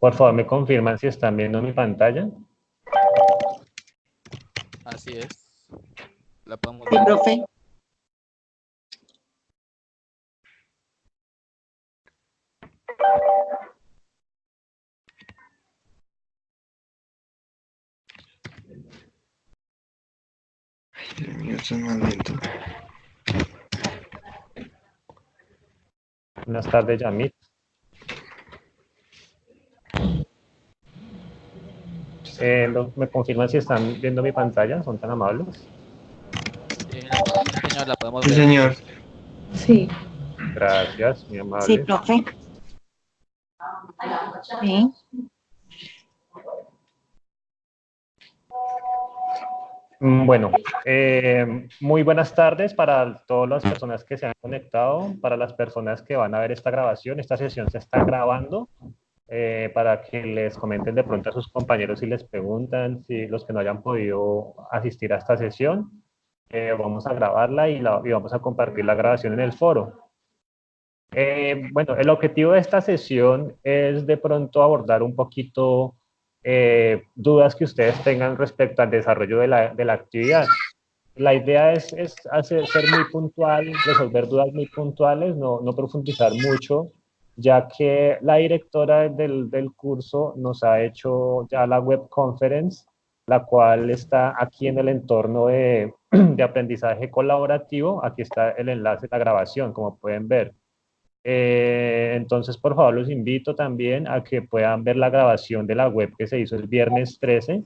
Por favor, me confirman si están viendo mi pantalla. Así es. La podemos Sí, ver. profe. Dios mío, eso es más lento. Buenas tardes, Yamit. ¿Me confirman si están viendo mi pantalla? ¿Son tan amables? Sí, señor, la podemos Sí, ver. señor. Sí. Gracias, muy Sí, amables. profe. Sí. Bueno, muy buenas tardes para todas las personas que se han conectado, para las personas que van a ver esta grabación. Esta sesión se está grabando para que les comenten de pronto a sus compañeros si les preguntan, si los que no hayan podido asistir a esta sesión. Vamos a grabarla y vamos a compartir la grabación en el foro. Bueno, el objetivo de esta sesión es de pronto abordar un poquito dudas que ustedes tengan respecto al desarrollo de la actividad. La idea es ser muy puntual, resolver dudas muy puntuales, no profundizar mucho, ya que la directora del curso nos ha hecho ya la web conference, la cual está aquí en el entorno de aprendizaje colaborativo. Aquí está el enlace de la grabación, como pueden ver. Entonces, por favor, los invito también a que puedan ver la grabación de la web que se hizo el viernes 13.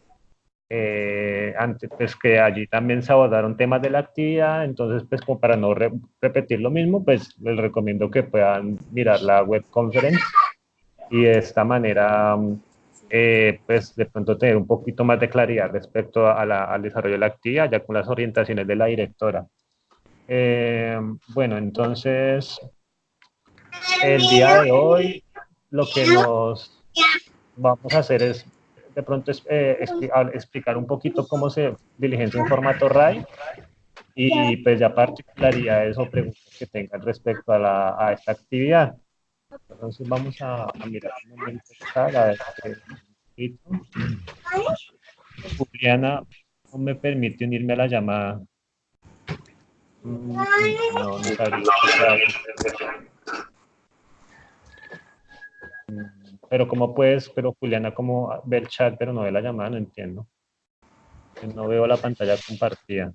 Antes, pues que allí también se abordaron temas de la actividad. Entonces, pues como para no repetir lo mismo, pues les recomiendo que puedan mirar la web conference y de esta manera, pues de pronto tener un poquito más de claridad respecto al desarrollo de la actividad, ya con las orientaciones de la directora. Bueno, entonces... El día de hoy lo que nos vamos a hacer es de pronto explicar un poquito cómo se diligencia un formato RAI y pues ya particularidades o preguntas que tengan respecto a esta actividad. Entonces vamos a mirar un momento el chat, a ver qué... Juliana, no me permite unirme a la llamada. No sabría qué será eso. Pero cómo puedes, pero Juliana, como ve el chat, pero no ve la llamada, no entiendo. No veo la pantalla compartida.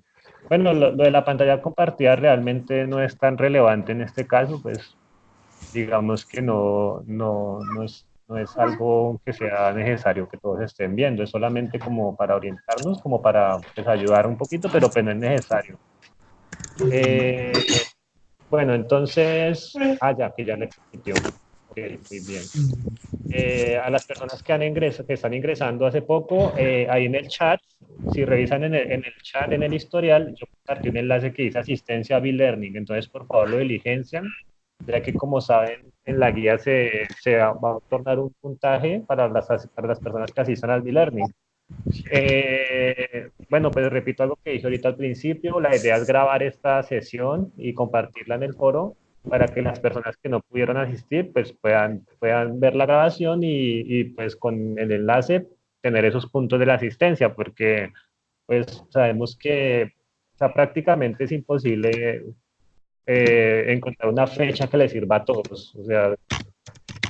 Bueno, lo de la pantalla compartida realmente no es tan relevante en este caso, pues digamos que no es algo que sea necesario que todos estén viendo, es solamente como para orientarnos, como para pues, ayudar un poquito, pero pues no es necesario. Bueno, entonces, ya, que ya le permitió. Ok, muy bien. A las personas que están ingresando hace poco, ahí en el chat, si revisan en el chat, en el historial, yo compartí un enlace que dice asistencia a B-Learning, entonces por favor lo diligencian, ya que como saben, en la guía se va a otorgar un puntaje para para las personas que asistan al B-Learning. Bueno, pues repito algo que dije ahorita al principio, la idea es grabar esta sesión y compartirla en el foro para que las personas que no pudieron asistir pues puedan ver la grabación y pues con el enlace tener esos puntos de la asistencia, porque pues sabemos que o sea, prácticamente es imposible encontrar una fecha que les sirva a todos, o sea,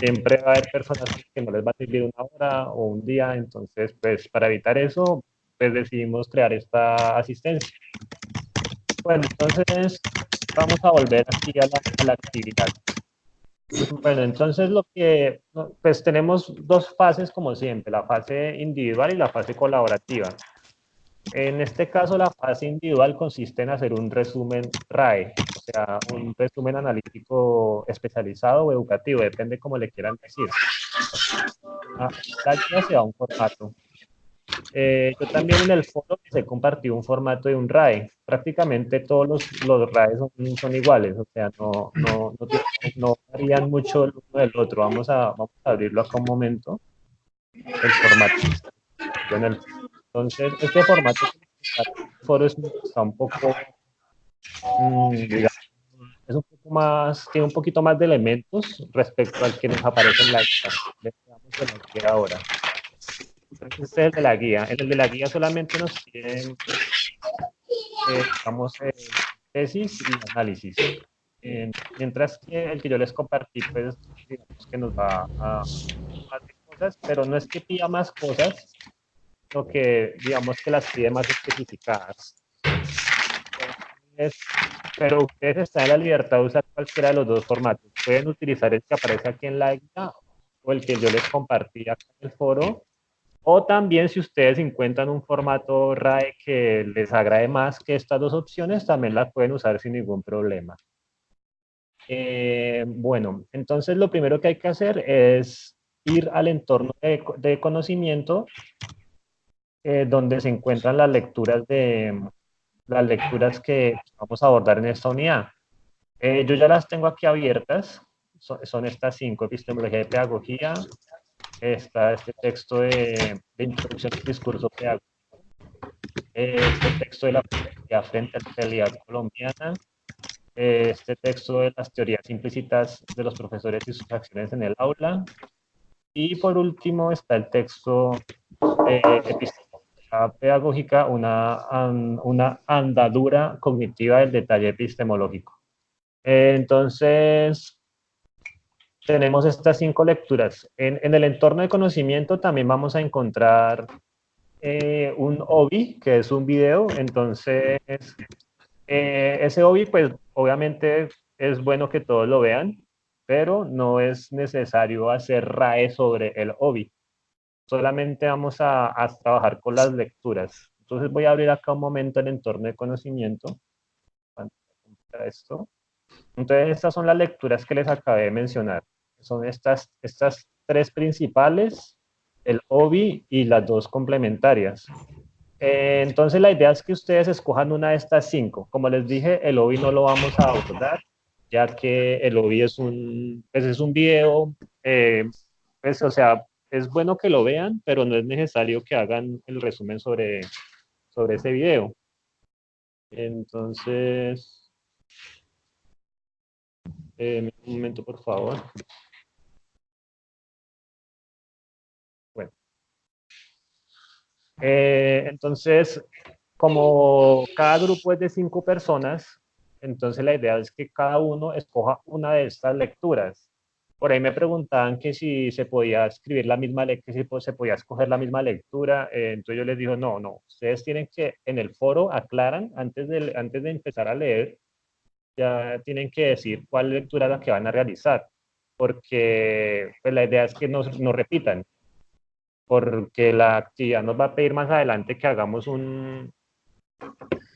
siempre va a haber personas que no les va a servir una hora o un día, entonces pues para evitar eso pues decidimos crear esta asistencia. Bueno, entonces vamos a volver aquí a la actividad. Bueno, entonces pues tenemos dos fases como siempre, la fase individual y la fase colaborativa. En este caso, la fase individual consiste en hacer un resumen RAE, o sea, un resumen analítico especializado o educativo, depende cómo le quieran decir. La guía se da un formato. Yo también en el foro les he compartido un formato de un RAE. Prácticamente todos los RAEs son iguales, o sea, no varían mucho el uno del otro. Vamos a abrirlo acá un momento, el formato en el. Entonces, este formato que está en el foro está un poco, digamos, es un poco más, tiene un poquito más de elementos respecto al que nos aparece en la guía. Veamos en la guía ahora. Entonces, este es el de la guía. En el de la guía solamente nos piden, digamos, tesis y análisis. Mientras que el que yo les compartí, pues, digamos que nos va a más de cosas, pero no es que pida más cosas, sino que, digamos, que las pide más especificadas. Entonces, pero ustedes están en la libertad de usar cualquiera de los dos formatos. Pueden utilizar el que aparece aquí en la guía o el que yo les compartí acá en el foro. O también si ustedes encuentran un formato RAE que les agrade más que estas dos opciones, también las pueden usar sin ningún problema. Bueno, entonces lo primero que hay que hacer es ir al entorno de conocimiento donde se encuentran las lecturas que vamos a abordar en esta unidad. Yo ya las tengo aquí abiertas, son estas 5: epistemología de pedagogía, está este texto de introducción al discurso pedagógico, este texto de la pedagogía frente a la realidad colombiana, este texto de las teorías implícitas de los profesores y sus acciones en el aula, y por último está el texto de epistemología pedagógica, una andadura cognitiva del detalle epistemológico. Entonces, tenemos estas 5 lecturas. En el entorno de conocimiento también vamos a encontrar un OBI, que es un video. Entonces, ese OBI, pues obviamente es bueno que todos lo vean, pero no es necesario hacer RAE sobre el OBI. Solamente vamos a trabajar con las lecturas. Entonces voy a abrir acá un momento el entorno de conocimiento. Esto. Entonces estas son las lecturas que les acabé de mencionar. Son estas 3 principales, el OBI y las 2 complementarias. Entonces la idea es que ustedes escojan una de estas 5. Como les dije, el OBI no lo vamos a abordar, ya que el OBI pues es un video, pues, o sea, es bueno que lo vean, pero no es necesario que hagan el resumen sobre ese video. Entonces, un momento, por favor. Bueno, entonces, como cada grupo es de 5 personas, entonces la idea es que cada uno escoja una de estas lecturas. Por ahí me preguntaban que si se podía escribir la misma lectura, si se podía escoger la misma lectura. Entonces yo les digo, no, no, ustedes tienen que, en el foro aclaran, antes de empezar a leer, ya tienen que decir cuál lectura es la que van a realizar, porque pues, la idea es que no repitan, porque la actividad nos va a pedir más adelante que hagamos o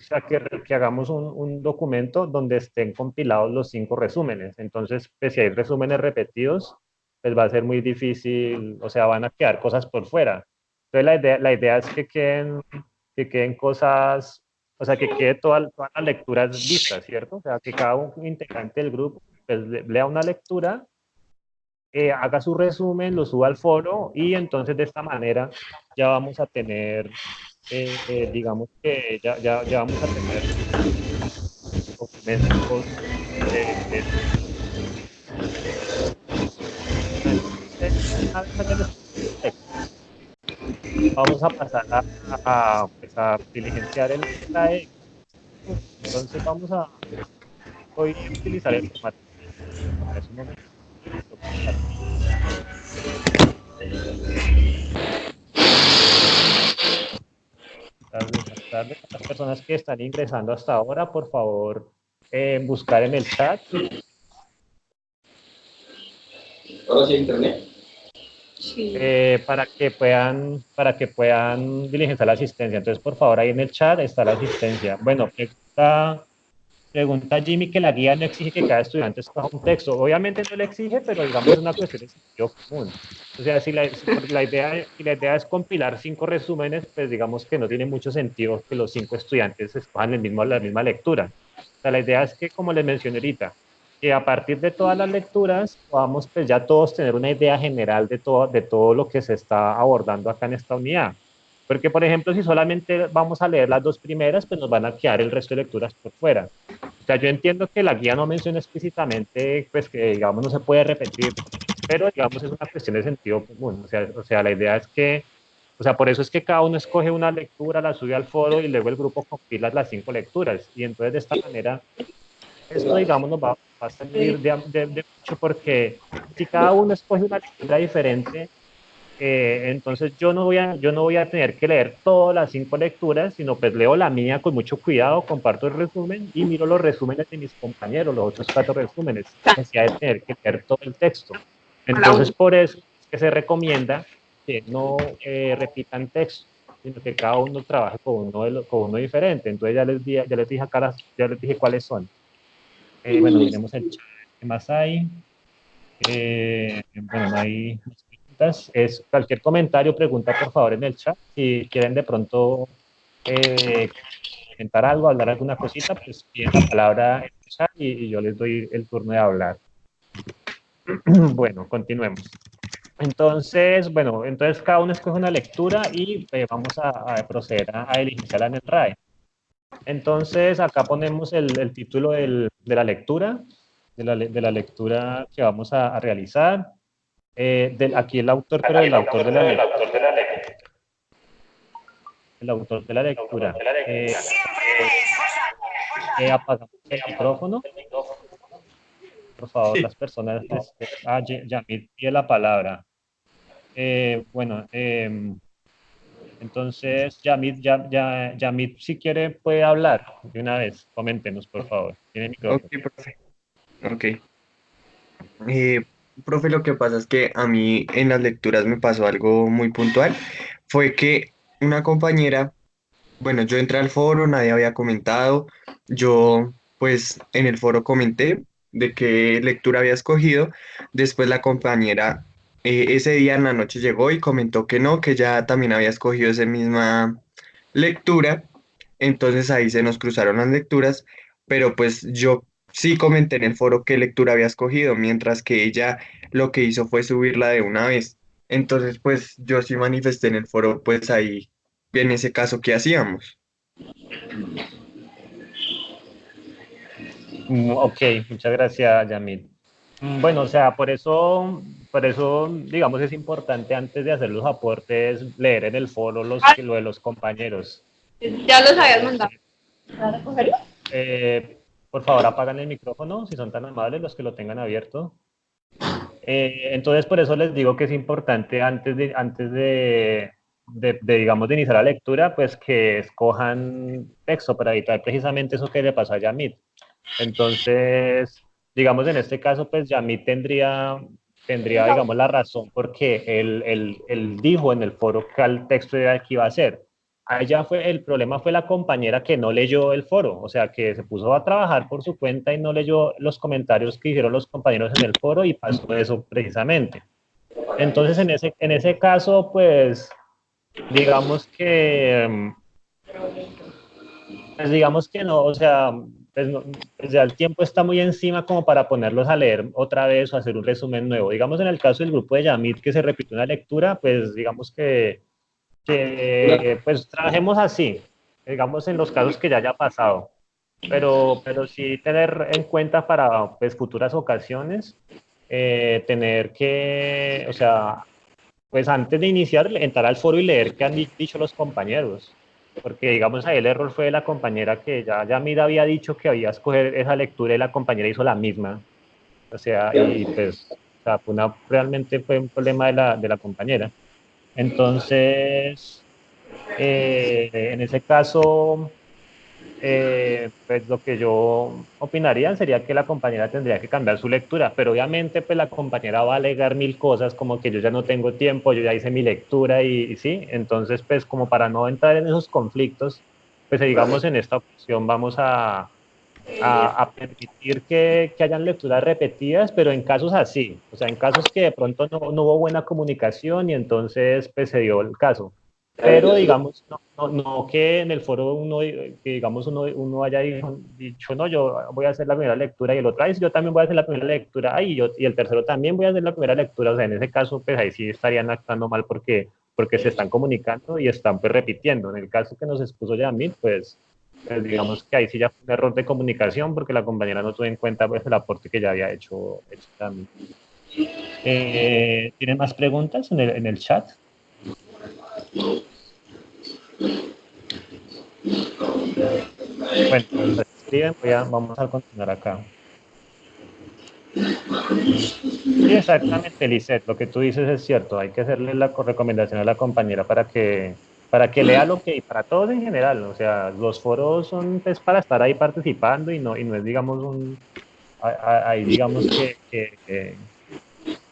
sea, que hagamos un documento donde estén compilados los 5 resúmenes. Entonces, pues, si hay resúmenes repetidos, pues va a ser muy difícil, o sea, van a quedar cosas por fuera. Entonces, la idea es que queden cosas, o sea, que quede todas las lecturas vistas, ¿cierto? O sea, que cada un integrante del grupo pues, lea una lectura, haga su resumen, lo suba al foro y entonces de esta manera ya vamos a tener, digamos que ya vamos a tener documentos de vamos a pasar pues a diligenciar el TAE. Entonces voy a utilizar el formato. Es un momento. Buenas tardes. A las personas que están ingresando hasta ahora, por favor, buscar en el chat. ¿Todo sí internet? Sí. Para que puedan diligenciar la asistencia. Entonces, por favor, ahí en el chat está la asistencia. Bueno, pregunta Pregunta Jimmy que la guía no exige que cada estudiante escoja un texto. Obviamente no le exige, pero digamos es una cuestión de sentido común. O sea, si la idea es compilar 5 resúmenes, pues digamos que no tiene mucho sentido que los 5 estudiantes escojan la misma lectura. O sea, la idea es que, como les mencioné ahorita, que a partir de todas las lecturas podamos pues ya todos tener una idea general de todo lo que se está abordando acá en esta unidad. Porque, por ejemplo, si solamente vamos a leer las 2 primeras, pues nos van a quedar el resto de lecturas por fuera. O sea, yo entiendo que la guía no menciona explícitamente, pues que digamos no se puede repetir, pero digamos es una cuestión de sentido común. O sea, la idea es que, o sea, por eso es que cada uno escoge una lectura, la sube al foro y luego el grupo compila las 5 lecturas. Y entonces de esta manera, esto digamos nos va a servir de mucho porque si cada uno escoge una lectura diferente, entonces yo no voy a tener que leer todas las 5 lecturas, sino pues leo la mía con mucho cuidado, comparto el resumen y miro los resúmenes de mis compañeros, los otros 4 resúmenes, sin necesidad de tener que leer todo el texto. Entonces por eso es que se recomienda que no repitan texto, sino que cada uno trabaje con uno diferente. Entonces ya les dije cuáles son. Bueno, miremos el chat. ¿Qué más hay? Bueno, no hay más preguntas. Cualquier comentario, pregunta, por favor, en el chat. Si quieren de pronto comentar algo, hablar alguna cosita, pues piden la palabra en el chat y yo les doy el turno de hablar. Bueno, continuemos. Entonces cada uno escoge una lectura y vamos a proceder a diligenciarla en el RAE. Entonces, acá ponemos el título de la lectura, de la lectura que vamos a realizar. Aquí el autor, pero el autor de la lectura. El autor de la lectura. Apagamos el micrófono. Por favor, las personas. Yamil pide la palabra. Bueno, entonces, Yamil, si quiere, puede hablar de una vez. Coméntenos, por favor. Tiene Ok, micrófono. profe. Ok. Eh, Profe, lo que pasa es que a mí en las lecturas me pasó algo muy puntual. Fue que una compañera, bueno, yo entré al foro, nadie había comentado. Yo, pues, en el foro comenté de qué lectura había escogido. Después la compañera ese día en la noche llegó y comentó que no, que ya también había escogido esa misma lectura. Entonces ahí se nos cruzaron las lecturas, pero pues yo sí comenté en el foro qué lectura había escogido, mientras que ella lo que hizo fue subirla de una vez. Entonces, pues yo sí manifesté en el foro, pues ahí, en ese caso, ¿qué hacíamos? Ok, muchas gracias, Yamil. Bueno, o sea, por eso, digamos, es importante antes de hacer los aportes leer en el foro lo de los compañeros. Ya los habías mandado. Entonces, ¿Para recogerlo? por favor, apagan el micrófono si son tan amables los que lo tengan abierto. Entonces, por eso les digo que es importante digamos, de iniciar la lectura, pues que escojan texto para evitar precisamente eso que le pasó a Yamil. Entonces, digamos, en este caso, pues Yamit tendría, digamos, la razón porque él dijo en el foro que el texto era el que iba a hacer. El problema fue la compañera que no leyó el foro, o sea, que se puso a trabajar por su cuenta y no leyó los comentarios que hicieron los compañeros en el foro y pasó eso precisamente. Entonces, en ese caso, pues, digamos que no, o sea, pues pues ya el tiempo está muy encima como para ponerlos a leer otra vez o hacer un resumen nuevo. Digamos, en el caso del grupo de Yamit, que se repite una lectura, pues digamos que pues trabajemos así, digamos, en los casos que ya haya pasado. Pero sí tener en cuenta para pues, futuras ocasiones, tener que, o sea, pues antes de iniciar, entrar al foro y leer qué han dicho los compañeros. Porque, digamos, ahí el error fue de la compañera que ya Mira había dicho que había escoger esa lectura y la compañera hizo la misma. O sea, y pues, o sea, realmente fue un problema de la compañera. Entonces, en ese caso, pues lo que yo opinaría sería que la compañera tendría que cambiar su lectura, pero obviamente pues la compañera va a alegar mil cosas como que yo ya no tengo tiempo, yo ya hice mi lectura y sí, entonces pues como para no entrar en esos conflictos, pues digamos en esta opción vamos a permitir que hayan lecturas repetidas, pero en casos así, o sea, en casos que de pronto no hubo buena comunicación y entonces pues, se dio el caso. Pero digamos, no que en el foro que digamos uno haya dicho, no, yo voy a hacer la primera lectura y el otro, ay, yo también voy a hacer la primera lectura, ay, y el tercero también voy a hacer la primera lectura, o sea, en ese caso, pues ahí sí estarían actuando mal porque se están comunicando y están pues repitiendo. En el caso que nos expuso Yamil, pues digamos que ahí sí ya fue un error de comunicación porque la compañera no tuvo en cuenta pues, el aporte que ya había hecho Yamil. ¿Tienen más preguntas en el chat? Bueno, mientras escriben, vamos a continuar acá. Sí, exactamente, Lisette, lo que tú dices es cierto, hay que hacerle la recomendación a la compañera para que lea lo que, y para todos en general, o sea, los foros son pues, para estar ahí participando y no es, digamos, ahí digamos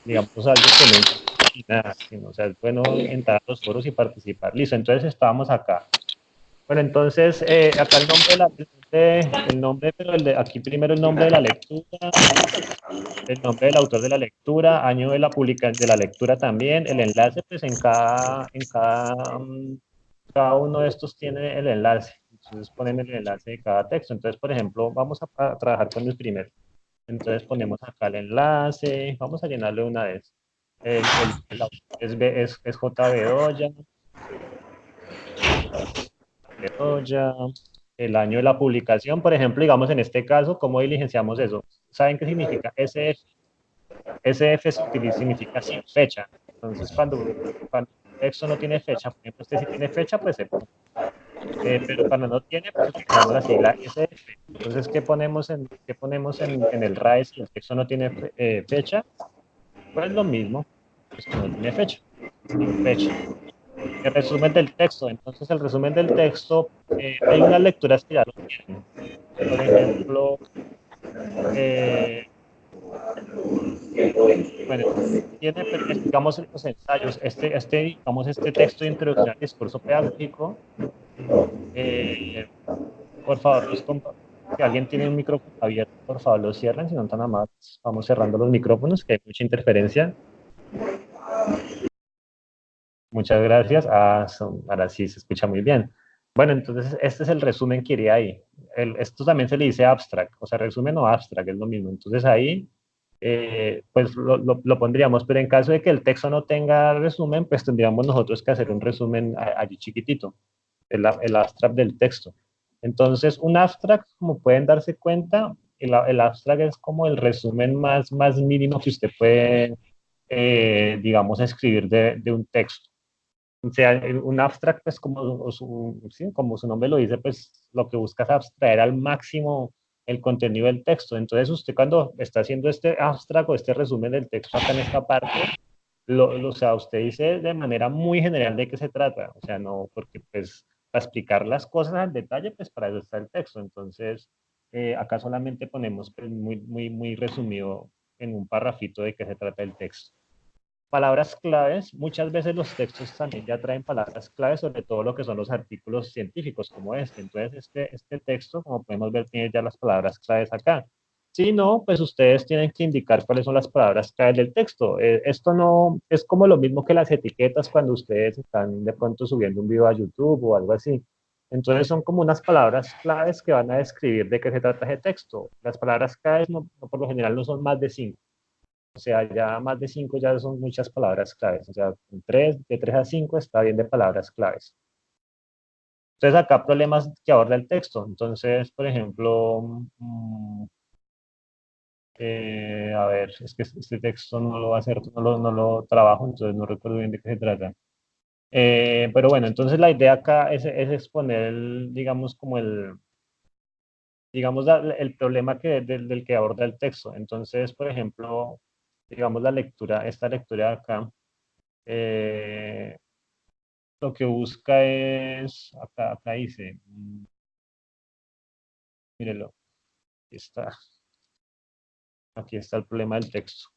digamos, algo que no importa ni nada, sino, o sea, es bueno entrar a los foros y participar. Listo, entonces estábamos acá. Bueno, entonces, acá el nombre, pero aquí primero el nombre de la lectura, el nombre del autor de la lectura, año de la lectura también, el enlace, pues cada uno de estos tiene el enlace. Entonces ponen el enlace de cada texto. Entonces, por ejemplo, vamos a trabajar con el primero. Entonces ponemos acá el enlace, vamos a llenarlo de una vez. El autor es J. Bedoya, Bedoya, el año de la publicación, por ejemplo, digamos en este caso, ¿cómo diligenciamos eso? ¿Saben qué significa SF? SF significa sin fecha. Entonces, cuando el texto no tiene fecha, por ejemplo, este sí tiene fecha, pues se pone. Pero cuando no tiene, pues utilizamos la sigla SF. Entonces, ¿qué ponemos en el RAE si el texto no tiene fecha? Pues lo mismo, pues que no tiene fecha, sin fecha. El resumen del texto. Entonces, el resumen del texto, hay unas lecturas que ya lo tienen. Por ejemplo, eh, bueno, tiene, pero digamos, los ensayos. Digamos, este texto de introducción al discurso pedagógico, eh, por favor, si alguien tiene un micrófono abierto, por favor, lo cierren, si no tan amables. Vamos cerrando los micrófonos, que hay mucha interferencia. Muchas gracias. Ahora sí se escucha muy bien. Bueno, entonces este es el resumen que iría ahí. Esto también se le dice abstract, o sea, resumen o abstract, es lo mismo. Entonces ahí, pues lo pondríamos, pero en caso de que el texto no tenga resumen, pues tendríamos nosotros que hacer un resumen allí chiquitito, el abstract del texto. Entonces, un abstract, como pueden darse cuenta, el abstract es como el resumen más mínimo que usted puede, digamos, escribir de un texto. O sea, un abstract, pues sí, como su nombre lo dice, pues lo que busca es abstraer al máximo el contenido del texto. Entonces, usted cuando está haciendo este abstract o este resumen del texto acá en esta parte, o sea, usted dice de manera muy general de qué se trata. O sea, no, porque pues para explicar las cosas al detalle, pues para eso está el texto. Entonces, acá solamente ponemos pues, muy resumido en un parrafito de qué se trata el texto. Palabras claves, muchas veces los textos también ya traen palabras claves, sobre todo lo que son los artículos científicos como este. Entonces, este texto, como podemos ver, tiene ya las palabras claves acá. Si no, pues ustedes tienen que indicar cuáles son las palabras claves del texto. Esto no es como lo mismo que las etiquetas cuando ustedes están de pronto subiendo un video a YouTube o algo así. Entonces son como unas palabras claves que van a describir de qué se trata ese texto. Las palabras claves por lo general no son más de 5. O sea, ya más de 5 ya son muchas palabras claves. O sea, de 3 a 5 está bien de palabras claves. Entonces, acá problemas que aborda el texto. Entonces, por ejemplo, a ver, es que este texto no lo va a hacer, no lo trabajo, entonces no recuerdo bien de qué se trata. Pero bueno, entonces la idea acá es exponer, digamos, digamos, el problema del que aborda el texto. Entonces, por ejemplo, digamos, esta lectura de acá, eh, lo que busca es, acá dice, mírelo, aquí está el problema del texto.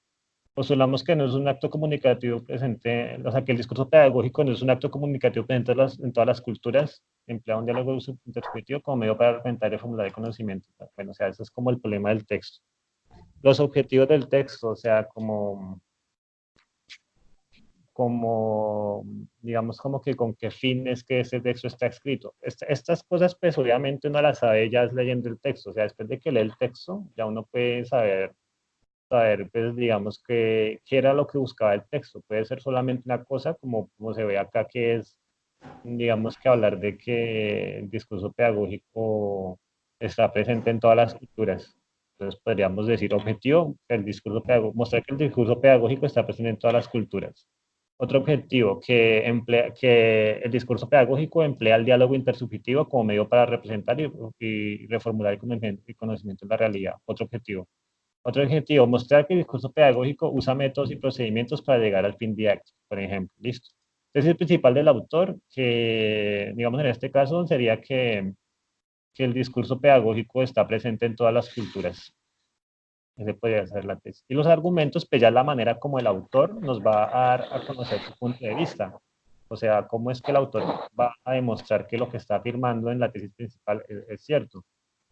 Postulamos que no es un acto comunicativo presente, o sea, que el discurso pedagógico no es un acto comunicativo presente en todas las culturas, emplea un diálogo intersubjetivo como medio para argumentar y formular el conocimiento. Bueno, o sea, eso es como el problema del texto. Los objetivos del texto, o sea, como, digamos, como que con qué fin es que ese texto está escrito. Estas cosas, pues obviamente uno las sabe ya es leyendo el texto, o sea, después de que lee el texto, ya uno puede saber pues digamos, qué era lo que buscaba el texto. Puede ser solamente una cosa, como se ve acá, que es, digamos, que hablar de que el discurso pedagógico está presente en todas las culturas. Entonces podríamos decir objetivo, el discurso pedagógico, mostrar que el discurso pedagógico está presente en todas las culturas. Otro objetivo, que el discurso pedagógico emplea el diálogo intersubjetivo como medio para representar y reformular el conocimiento de la realidad. Otro objetivo, mostrar que el discurso pedagógico usa métodos y procedimientos para llegar al fin didáctico, por ejemplo. Listo. Entonces, el principal del autor, que digamos en este caso sería que el discurso pedagógico está presente en todas las culturas. Ese podría ser la tesis. Y los argumentos, pues ya la manera como el autor nos va a dar a conocer su punto de vista. O sea, cómo es que el autor va a demostrar que lo que está afirmando en la tesis principal es cierto.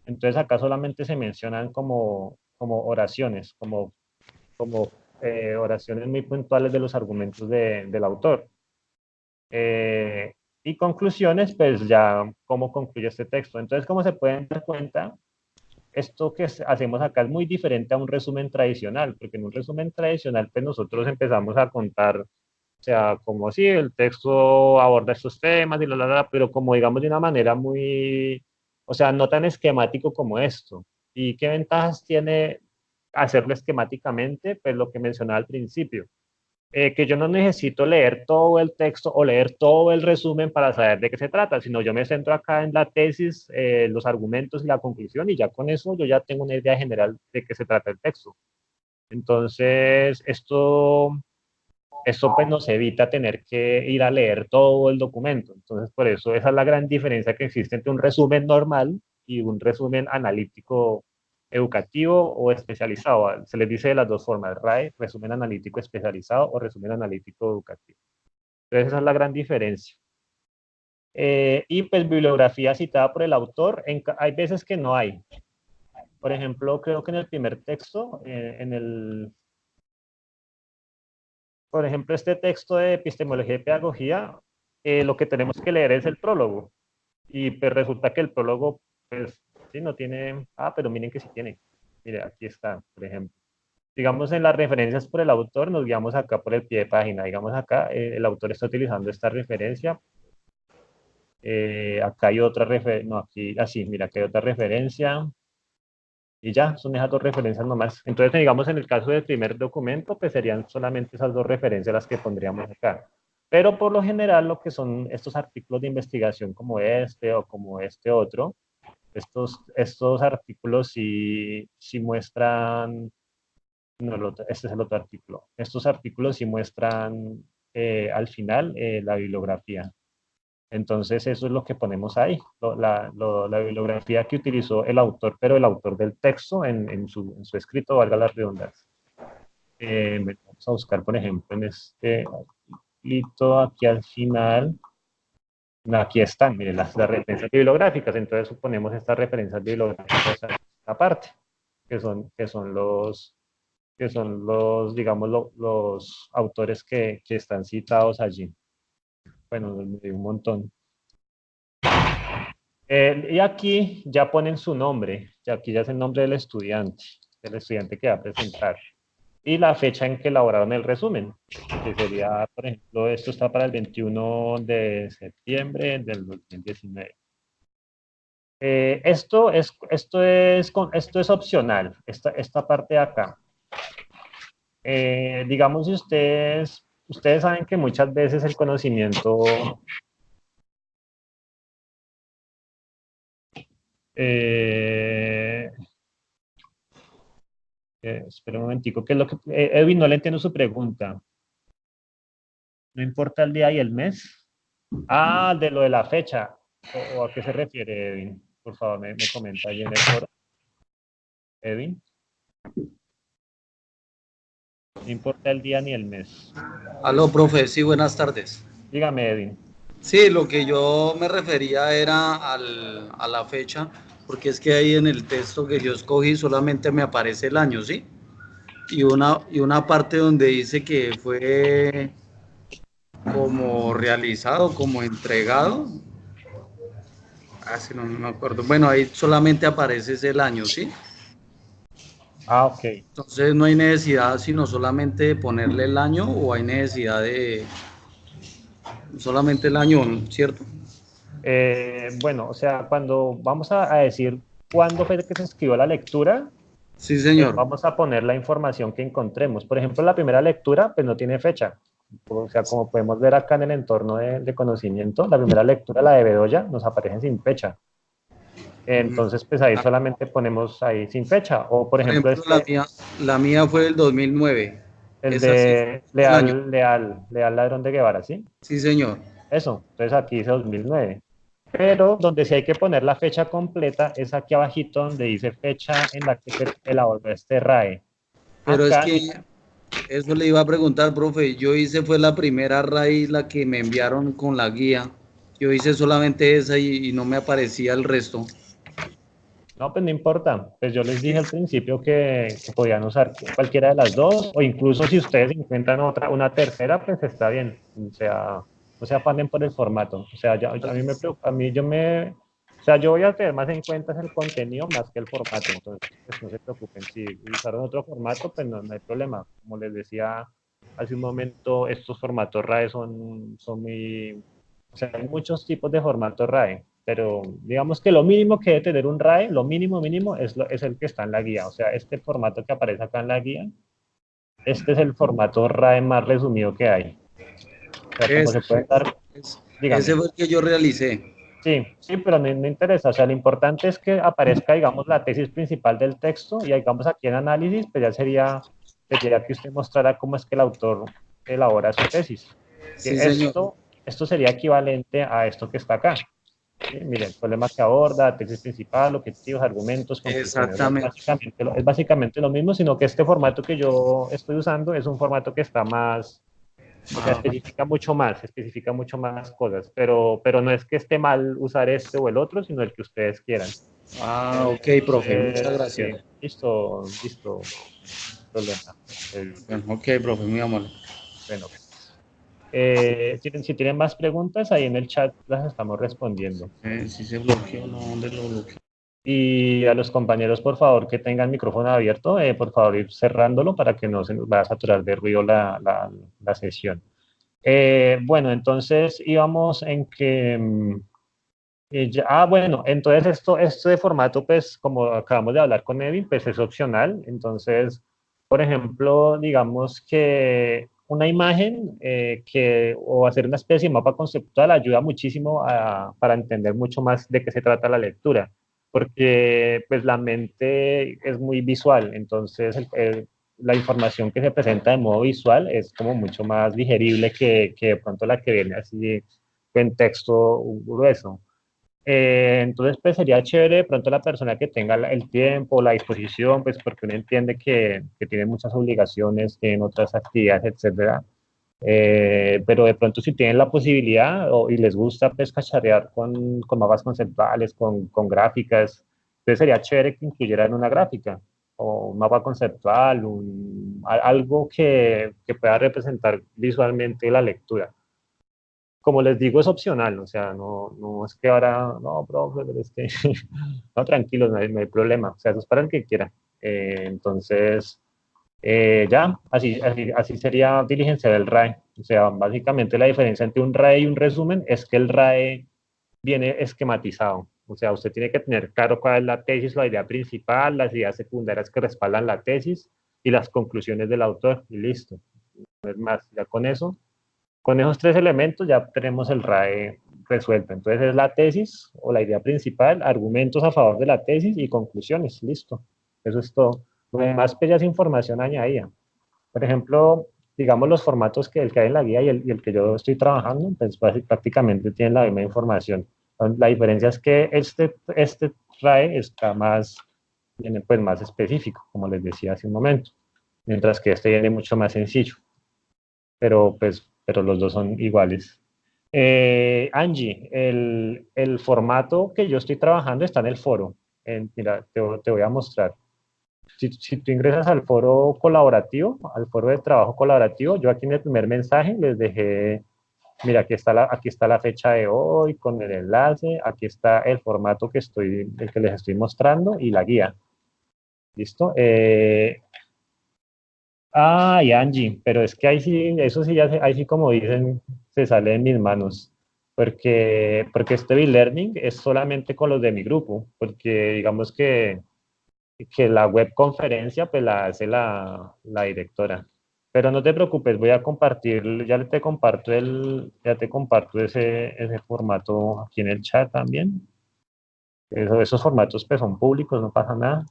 Entonces acá solamente se mencionan como oraciones, como oraciones muy puntuales de los argumentos del autor. Eh, y conclusiones, pues ya cómo concluye este texto. Entonces, como se pueden dar cuenta, esto que hacemos acá es muy diferente a un resumen tradicional, porque en un resumen tradicional, pues nosotros empezamos a contar, o sea, como si el texto aborda estos temas y pero como digamos de una manera muy, o sea, no tan esquemático como esto. ¿Y qué ventajas tiene hacerlo esquemáticamente? Pues lo que mencionaba al principio, que yo no necesito leer todo el texto o leer todo el resumen para saber de qué se trata, sino yo me centro acá en la tesis, los argumentos y la conclusión y ya con eso yo ya tengo una idea general de qué se trata el texto. Entonces, esto pues nos evita tener que ir a leer todo el documento. Entonces, por eso esa es la gran diferencia que existe entre un resumen normal y un resumen analítico educativo o especializado. Se les dice de las dos formas, RAE, resumen analítico especializado o resumen analítico educativo. Entonces, esa es la gran diferencia. Y pues bibliografía citada por el autor, hay veces que no hay. Por ejemplo, creo que en el primer texto, por ejemplo, este texto de epistemología y pedagogía, lo que tenemos que leer es el prólogo. Y pues resulta que el prólogo, pues, sí, no tiene, pero miren que sí tiene. Mire, aquí está, por ejemplo. Digamos, en las referencias por el autor, nos guiamos acá por el pie de página. Digamos acá, el autor está utilizando esta referencia. Acá hay otra referencia, no, aquí, así, mira, aquí hay otra referencia. Y ya, son esas dos referencias nomás. Entonces, digamos, en el caso del primer documento, pues serían solamente esas dos referencias las que pondríamos acá. Pero por lo general, lo que son estos artículos de investigación como este o como este otro, estos artículos sí muestran, no, este es el otro artículo. Estos artículos sí muestran al final la bibliografía. Entonces, eso es lo que ponemos ahí, la bibliografía que utilizó el autor, pero el autor del texto en su escrito, valga la redundancia. Vamos a buscar, por ejemplo, en este articulito aquí al final. Aquí están, miren, las referencias bibliográficas. Entonces, suponemos estas referencias bibliográficas aparte, que son los digamos, los autores que están citados allí. Bueno, un montón. Y aquí ya ponen su nombre, y aquí ya es el nombre del estudiante que va a presentar, y la fecha en que elaboraron el resumen, que sería, por ejemplo, esto está para el 21 de septiembre del 2019. Esto es opcional, esta parte de acá. Digamos, si ustedes saben que muchas veces el conocimiento eh, espera un momentico, ¿qué es lo que... Edwin, no le entiendo su pregunta. ¿No importa el día y el mes? De lo de la fecha. ¿O a qué se refiere, Edwin? Por favor, me comenta ahí en el foro. Edwin. No importa el día ni el mes. Aló, profe, sí, buenas tardes. Dígame, Edwin. Sí, lo que yo me refería era a la fecha, porque es que ahí en el texto que yo escogí solamente me aparece el año, ¿sí? Y una parte donde dice que fue como realizado, como entregado. Ah, sí, no me acuerdo. Bueno, ahí solamente aparece ese el año, ¿sí? Ah, ok. Entonces no hay necesidad sino solamente de ponerle el año o hay necesidad de solamente el año, ¿cierto? Bueno, o sea, cuando vamos a decir cuándo fue que se escribió la lectura, Sí, señor. vamos a poner la información que encontremos. Por ejemplo, la primera lectura, pues no tiene fecha. O sea, como podemos ver acá en el entorno de conocimiento, la primera lectura, la de Bedoya, nos aparece sin fecha. Entonces, pues ahí solamente ponemos ahí sin fecha. O, por Por ejemplo, ejemplo, la mía fue el 2009. el Esa sí fue de el año. Leal Ladrón de Guevara, ¿sí? Sí, señor. Eso. Entonces aquí dice 2009. Pero donde sí hay que poner la fecha completa es aquí abajito donde dice fecha en la que se elaboró este RAE. Pero es Acá, que eso le iba a preguntar, profe. Yo hice fue la primera raíz, la que me enviaron con la guía. Yo hice solamente esa y no me aparecía el resto. no, pues no importa. Pues yo les dije al principio que podían usar cualquiera de las dos, o incluso si ustedes encuentran otra, una tercera, pues está bien. O sea, no se afanen por el formato. O sea, a mí me preocupa, a mí yo me, o sea, yo voy a tener más en cuenta es el contenido más que el formato. Entonces, pues no se preocupen. Si usaron otro formato, pues no hay problema. Como les decía hace un momento, estos formatos RAE son muy, o sea, hay muchos tipos de formatos RAE, pero digamos que lo mínimo que debe tener un RAE, lo mínimo mínimo, es el que está en la guía. O sea, este formato que aparece acá en la guía, este es el formato RAE más resumido que hay. O sea, como Ese, se puede dar, ese dígame. fue el que yo realicé. Sí, sí, pero no interesa. O sea, lo importante es que aparezca, digamos, la tesis principal del texto y digamos aquí en análisis, pues ya sería que usted mostrara cómo es que el autor elabora su tesis. Que Sí, señor. esto sería equivalente a esto que está acá. ¿Sí? Miren, el problema que aborda, tesis principal, objetivos, argumentos, conclusiones. Exactamente. Es básicamente lo mismo, sino que este formato que yo estoy usando es un formato que está más, o sea, Ah, especifica mucho más cosas, pero no es que esté mal usar este o el otro, sino el que ustedes quieran. ok, profe, muchas Sí, gracias. listo, problema. Bueno, ok, profe, muy amable. Bueno, si tienen más preguntas, ahí en el chat las estamos respondiendo. Si se bloqueó, no, ¿dónde lo bloqueó? Y a los compañeros, por favor, que tengan micrófono abierto, por favor, ir cerrándolo para que no se nos vaya a saturar de ruido la sesión. Bueno, entonces íbamos en que... bueno, entonces esto de formato, pues como acabamos de hablar con Evin, pues es opcional. Entonces, por ejemplo, digamos que una imagen o hacer una especie de mapa conceptual ayuda muchísimo para entender mucho más de qué se trata la lectura, porque pues la mente es muy visual, entonces la información que se presenta de modo visual es como mucho más digerible que de pronto la que viene así en texto grueso. Entonces, pues sería chévere de pronto la persona que tenga el tiempo, la disposición, pues porque uno entiende que tiene muchas obligaciones, tienen otras actividades, etcétera. Pero de pronto si tienen la posibilidad y les gusta pues cacharrear con mapas conceptuales, con gráficas, entonces sería chévere que incluyeran una gráfica o un mapa conceptual, algo que pueda representar visualmente la lectura. Como les digo, es opcional, o sea, no es que ahora, no, profe, pero es que, no, tranquilos, no hay problema, o sea, eso es para el que quiera. Entonces, ya, así sería diligenciar el RAE. O sea, básicamente la diferencia entre un RAE y un resumen es que el RAE viene esquematizado. O sea, usted tiene que tener claro cuál es la tesis, la idea principal, las ideas secundarias que respaldan la tesis y las conclusiones del autor, y listo. No es más, ya con esos tres elementos ya tenemos el RAE resuelto. Entonces es la tesis o la idea principal, argumentos a favor de la tesis y conclusiones. Listo. Eso es todo. Lo demás pues ya es información añadida. Por ejemplo, digamos los formatos el que hay en la guía y el que yo estoy trabajando, pues prácticamente tienen la misma información. La diferencia es que este RAE está más, pues, más específico, como les decía hace un momento. mientras que este viene mucho más sencillo, pero los dos son iguales. Angie, el formato que yo estoy trabajando está en el foro. Mira, te voy a mostrar. Si tú ingresas al foro colaborativo, al foro de trabajo colaborativo, yo aquí en el primer mensaje les dejé, mira, aquí está la fecha de hoy con el enlace, aquí está el formato el que les estoy mostrando y la guía. ¿Listo? Y Angie, pero es que ahí sí, eso sí, ahí sí como dicen, se sale de mis manos. Porque este e-learning es solamente con los de mi grupo, porque digamos que la web conferencia pues la hace la directora. Pero no te preocupes, voy a compartir, ya te comparto ese formato aquí en el chat también. Esos formatos pues son públicos, no pasa nada.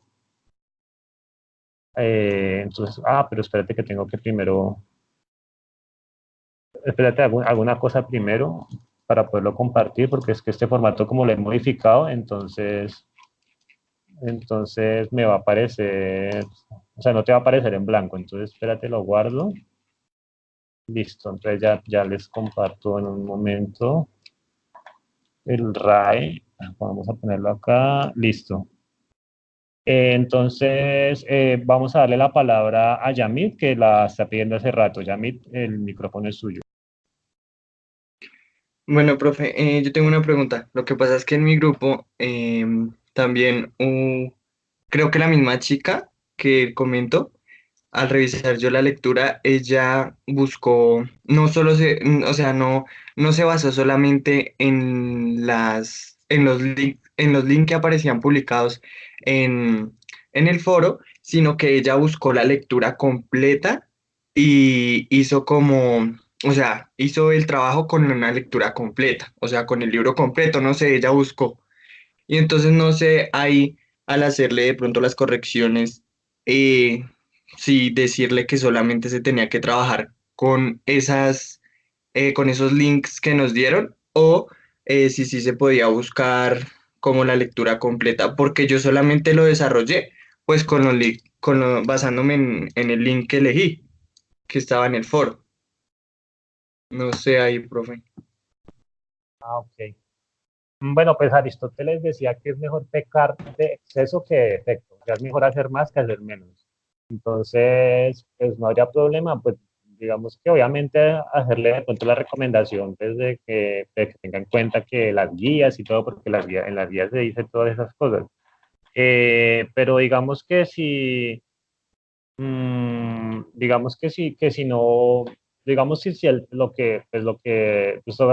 Entonces, pero espérate que tengo que primero, espérate, hago una cosa primero para poderlo compartir, porque es que este formato como lo he modificado, entonces me va a aparecer, o sea, no te va a aparecer en blanco, entonces espérate, lo guardo. Listo, entonces ya les comparto en un momento el RAE, vamos a ponerlo acá, listo. Entonces, vamos a darle la palabra a Yamit, que la está pidiendo hace rato. Yamit, el micrófono es suyo. Bueno, profe, yo tengo una pregunta. Lo que pasa es que en mi grupo también creo que la misma chica que comento, al revisar yo la lectura, ella buscó, no solo o sea, no se basó solamente en en los links que aparecían publicados en el foro, sino que ella buscó la lectura completa y hizo como, o sea, hizo el trabajo con una lectura completa, o sea, con el libro completo, no sé, ella buscó. Y entonces, no sé, ahí al hacerle de pronto las correcciones, eh, si decirle que solamente se tenía que trabajar con con esos links que nos dieron, o si sí se podía buscar como la lectura completa, porque yo solamente lo desarrollé, pues con basándome en el link que elegí, que estaba en el foro. No sé ahí, profe. Ok. Bueno, pues Aristóteles decía que es mejor pecar de exceso que de defecto. O sea, es mejor hacer más que hacer menos. Entonces, pues no habría problema, pues digamos que obviamente hacerle de pronto la recomendación pues, de que tenga en cuenta que las guías y todo, porque en las guías se dice todas esas cosas. Pero digamos que si no, digamos si o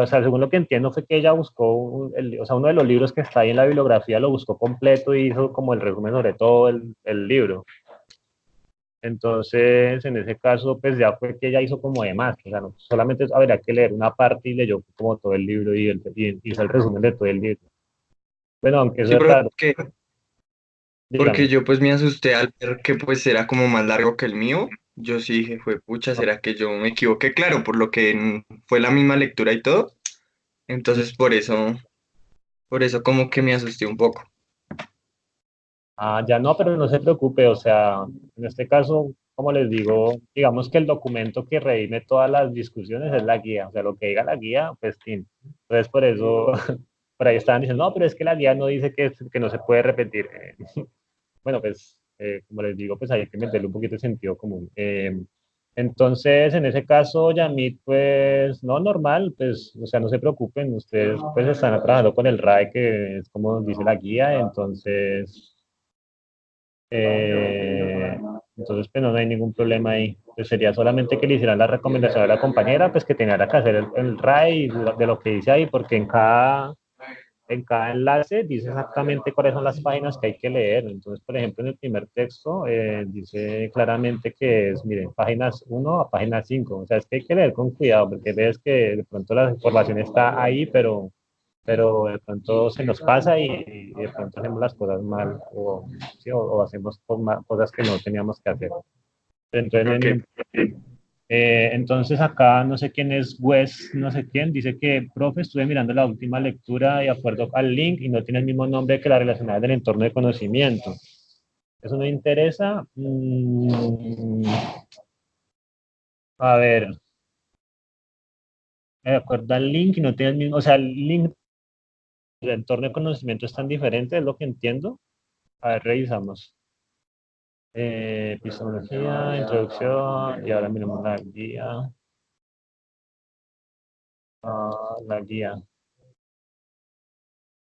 sea, según lo que entiendo fue que ella buscó, o sea, uno de los libros que está ahí en la bibliografía lo buscó completo y hizo como el resumen sobre todo el libro. Entonces, en ese caso, pues ya fue que ella hizo como de más, o sea, no solamente habría que leer una parte y leyó como todo el libro y hizo el resumen de todo el libro. Bueno, aunque eso Sí, es profe, raro, porque dígame. yo pues me asusté al ver que pues era como más largo que el mío. Yo sí dije, fue pucha, ¿será que yo me equivoqué? Claro, por lo que fue la misma lectura y todo. Entonces por eso como que me asusté un poco. Ya no, pero no se preocupe, o sea, en este caso, como les digo, digamos que el documento que redime todas las discusiones es la guía, o sea, lo que diga la guía, pues, fin. Entonces, por eso, por ahí estaban diciendo, no, pero es que la guía no dice que no se puede repetir. Bueno, pues, como les digo, pues hay que meterle un poquito de sentido común. Entonces, en ese caso, Yamit, pues, no, normal, pues, o sea, no se preocupen, ustedes, pues, están trabajando con el RAE, que es como dice la guía, eh, entonces, pues no hay ningún problema ahí. Pues sería solamente que le hicieran la recomendación a la compañera, pues que tenía que hacer el RAI de lo que dice ahí, porque en cada enlace dice exactamente cuáles son las páginas que hay que leer. Entonces, por ejemplo, en el primer texto dice claramente que es, miren, páginas 1 a página 5. O sea, es que hay que leer con cuidado, porque ves que de pronto la información está ahí, pero de pronto se nos pasa y de pronto hacemos las cosas mal ¿sí? O hacemos cosas que no teníamos que hacer. Entonces, no hay Ok. ningún problema. Entonces acá no sé quién es Wes, no sé quién, dice que, profe, estuve mirando la última lectura de acuerdo al link y no tiene el mismo nombre que la relacionada del entorno de conocimiento. ¿Eso no interesa? A ver, de acuerdo al link y no tiene el mismo, o sea, el link del entorno de conocimiento es tan diferente, es lo que entiendo. A ver, revisamos. Epistemología, introducción, y ahora miremos la guía. La guía.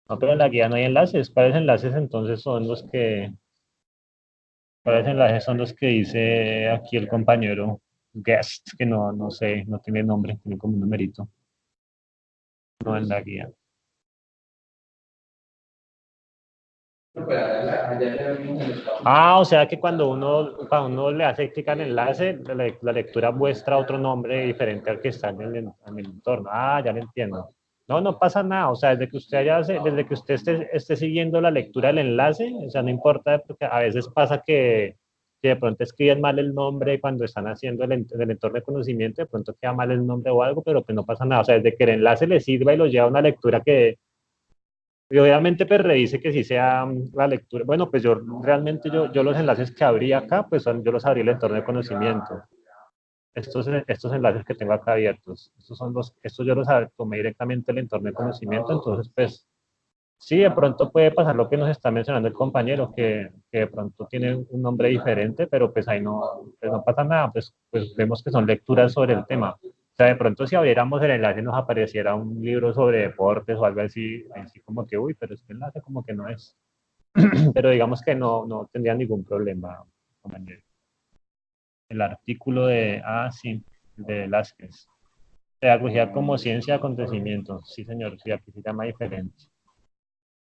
No, pero en la guía no hay enlaces. ¿Cuáles enlaces entonces son los que, cuáles enlaces son los que dice aquí el compañero guest, que no, no sé, no tiene nombre, tiene como un numerito, no en la guía. O sea que cuando uno le hace clic al enlace, la lectura muestra otro nombre diferente al que está en el entorno. Ya lo entiendo. No, no pasa nada. O sea, desde que usted esté siguiendo la lectura del enlace, o sea, no importa, porque a veces pasa que de pronto escriben mal el nombre cuando están haciendo el entorno de conocimiento, de pronto queda mal el nombre o algo, pero pues no pasa nada. O sea, desde que el enlace le sirva y lo lleva a una lectura y obviamente pues revise que sí sea la lectura. Bueno, pues yo realmente yo los enlaces que abrí acá, pues yo los abrí en el entorno de conocimiento. Estos enlaces que tengo acá abiertos, estos yo los tomé directamente del entorno de conocimiento, entonces pues sí, de pronto puede pasar lo que nos está mencionando el compañero, que de pronto tiene un nombre diferente, pero pues ahí no, pues no pasa nada, pues vemos que son lecturas sobre el tema. O sea, de pronto si abriéramos el enlace nos apareciera un libro sobre deportes o algo así, así como que, uy, pero este enlace como que no es. Pero digamos que no, no tendría ningún problema, compañero. El artículo sí, de Velázquez. Pedagogía como ciencia de acontecimiento. Sí, señor, sí, aquí se llama diferente.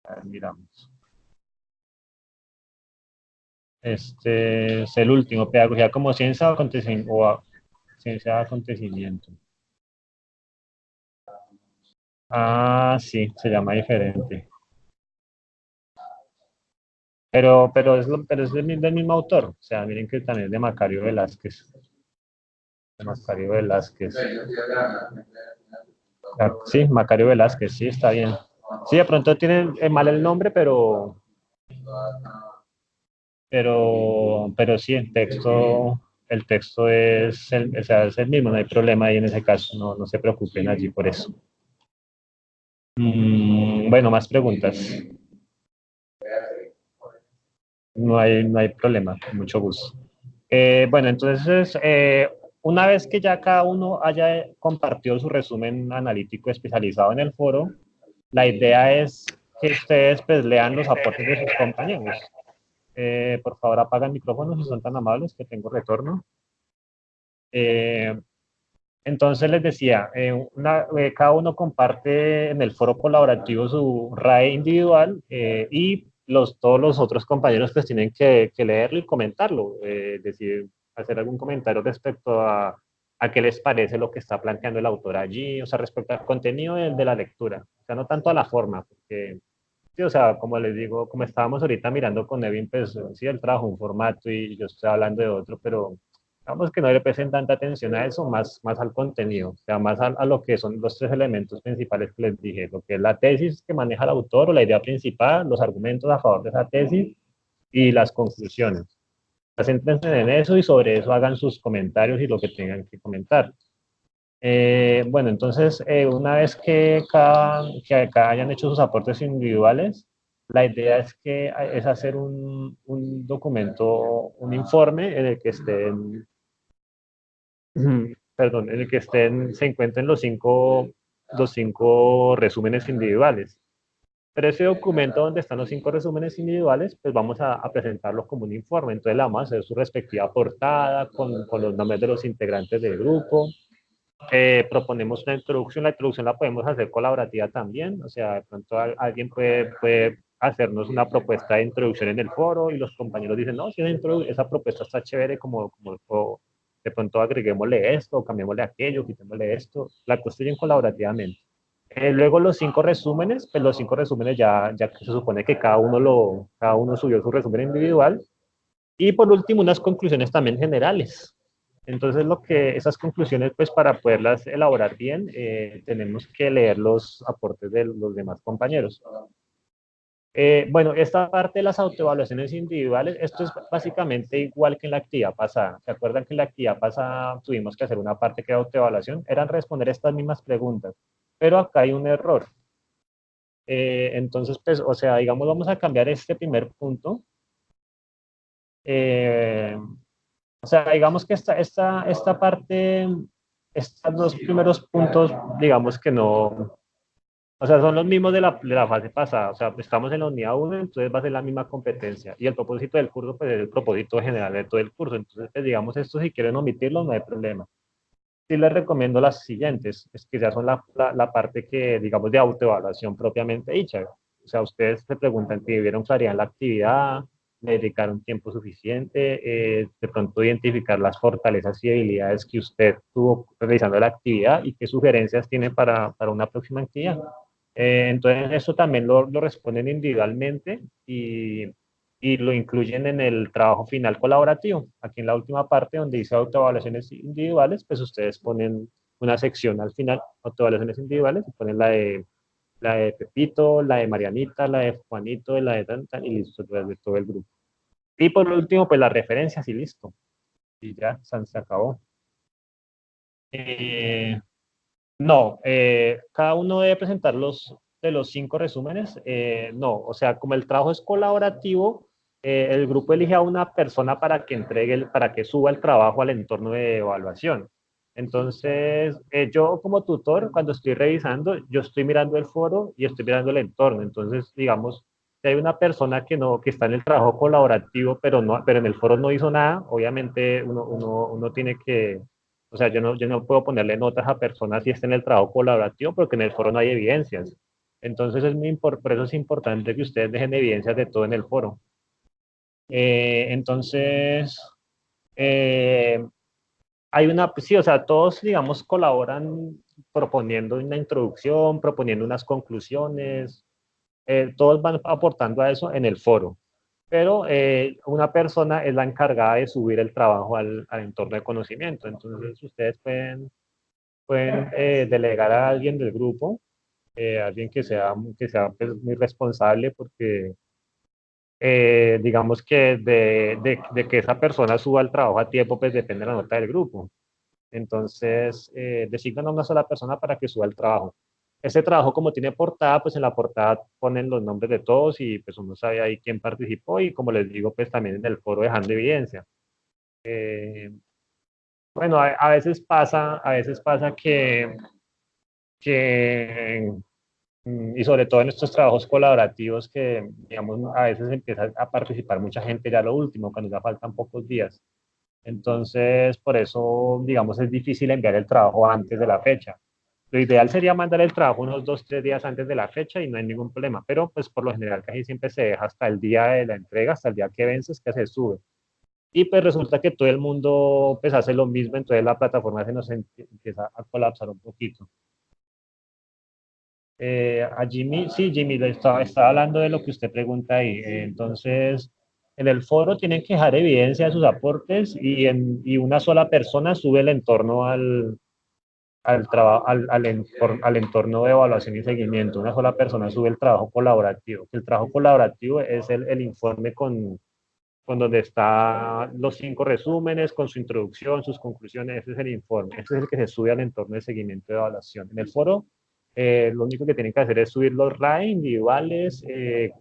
A ver, miramos. Este es el último, pedagogía como ciencia de acontecimiento, ciencia de acontecimiento. Sí, se llama diferente. Pero es del mismo autor. O sea, miren que también es de Macario Velázquez. De Macario Velázquez. Sí, Macario Velázquez, sí, está bien. Sí, de pronto tiene mal el nombre, pero sí, el texto o sea, es el mismo, no hay problema ahí en ese caso, no, no se preocupen allí por eso. Bueno, más preguntas. No hay problema, con mucho gusto. Bueno, entonces, una vez que ya cada uno haya compartido su resumen analítico especializado en el foro, la idea es que ustedes pues lean los aportes de sus compañeros. Por favor, apagan micrófonos si son tan amables, que tengo retorno. Eh, entonces les decía, cada uno comparte en el foro colaborativo su RAE individual y todos los otros compañeros pues tienen que leerlo y comentarlo, decir, hacer algún comentario respecto a qué les parece lo que está planteando el autor allí, o sea, respecto al contenido de la lectura, o sea, no tanto a la forma, porque, sí, o sea, como les digo, como estábamos ahorita mirando con Evin, pues sí, él trajo un formato y yo estoy hablando de otro, pero vamos que no le presten tanta atención a eso, más al contenido, o sea, más a lo que son los tres elementos principales que les dije, lo que es la tesis que maneja el autor o la idea principal, los argumentos a favor de esa tesis y las conclusiones. Céntrense en eso y sobre eso hagan sus comentarios y lo que tengan que comentar. Bueno, entonces, una vez que hayan hecho sus aportes individuales, la idea es hacer un documento, un informe en el que perdón, en el que se encuentren los cinco resúmenes individuales. Pero ese documento donde están los 5 resúmenes individuales, pues vamos a presentarlo como un informe. Entonces le vamos a hacer su respectiva portada con los nombres de los integrantes del grupo. Proponemos una introducción. La introducción la podemos hacer colaborativa también. O sea, de pronto alguien puede hacernos una propuesta de introducción en el foro y los compañeros dicen, no, si esa propuesta está chévere, o de pronto agreguémosle esto, cambiémosle aquello, quitémosle esto. La construyen colaborativamente. Luego los 5 resúmenes ya que se supone que cada uno subió su resumen individual. Y por último, unas conclusiones también generales. Entonces, esas conclusiones, pues para poderlas elaborar bien, tenemos que leer los aportes de los demás compañeros. Bueno, esta parte de las autoevaluaciones individuales, esto es básicamente igual que en la actividad pasada. ¿Se acuerdan que en la actividad pasada tuvimos que hacer una parte que era autoevaluación? Eran responder estas mismas preguntas, pero acá hay un error. Entonces, pues, o sea, digamos, vamos a cambiar este primer punto. Eh, o sea, digamos que esta parte, estos dos primeros puntos, digamos que no, o sea, son los mismos de la fase pasada. O sea, estamos en la unidad 1, entonces va a ser la misma competencia. Y el propósito del curso, pues es el propósito general de todo el curso. Entonces, pues, digamos, esto si quieren omitirlo, no hay problema. Sí les recomiendo las siguientes, es que ya son la parte que, digamos, de autoevaluación propiamente dicha. O sea, ustedes se preguntan si vivieron claridad en la actividad, le dedicaron tiempo suficiente, de pronto identificar las fortalezas y habilidades que usted tuvo realizando la actividad y qué sugerencias tiene para una próxima actividad. Entonces, eso también lo responden individualmente y lo incluyen en el trabajo final colaborativo. Aquí en la última parte donde dice autoevaluaciones individuales, pues ustedes ponen una sección al final, autoevaluaciones individuales, y ponen la de Pepito, la de Marianita, la de Juanito, la de Tanta, y listo, de todo el grupo. Y por último, pues las referencias y listo. Y ya, se acabó. Eh, No, cada uno debe presentar de los 5 resúmenes. No, o sea, como el trabajo es colaborativo, el grupo elige a una persona para que para que suba el trabajo al entorno de evaluación. Entonces, yo como tutor, cuando estoy revisando, yo estoy mirando el foro y estoy mirando el entorno. Entonces, digamos, si hay una persona que está en el trabajo colaborativo, pero en el foro no hizo nada, obviamente uno tiene que, o sea, yo no puedo ponerle notas a personas si está en el trabajo colaborativo porque en el foro no hay evidencias. Entonces, por eso es importante que ustedes dejen evidencias de todo en el foro. Entonces, eh, hay una, sí, o sea, todos, digamos, colaboran proponiendo una introducción, proponiendo unas conclusiones, todos van aportando a eso en el foro. Pero una persona es la encargada de subir el trabajo al entorno de conocimiento. Entonces, ustedes pueden delegar a alguien del grupo, alguien que sea pues, muy responsable, porque digamos que de que esa persona suba el trabajo a tiempo, pues depende de la nota del grupo. Entonces, designan a una sola persona para que suba el trabajo. Ese trabajo, como tiene portada, pues en la portada ponen los nombres de todos y pues uno sabe ahí quién participó y como les digo, pues también en el foro dejando evidencia. Eh, bueno, a veces pasa que y sobre todo en estos trabajos colaborativos que, digamos, a veces empieza a participar mucha gente ya lo último, cuando ya faltan pocos días. Entonces, por eso, digamos, es difícil enviar el trabajo antes de la fecha. Lo ideal sería mandar el trabajo unos 2, 3 días antes de la fecha y no hay ningún problema, pero pues por lo general casi siempre se deja hasta el día de la entrega, hasta el día que vences, que se sube. Y pues resulta que todo el mundo pues hace lo mismo, entonces la plataforma se nos empieza a colapsar un poquito. A Jimmy, sí, Jimmy, estaba hablando de lo que usted pregunta ahí. Entonces, en el foro tienen que dejar evidencia de sus aportes y una sola persona sube el entorno al entorno de evaluación y seguimiento. Una sola persona sube el trabajo colaborativo. El trabajo colaborativo es el informe con donde están los 5 resúmenes, con su introducción, sus conclusiones. Ese es el informe. Ese es el que se sube al entorno de seguimiento de evaluación. En el foro lo único que tienen que hacer es subir los RAE individuales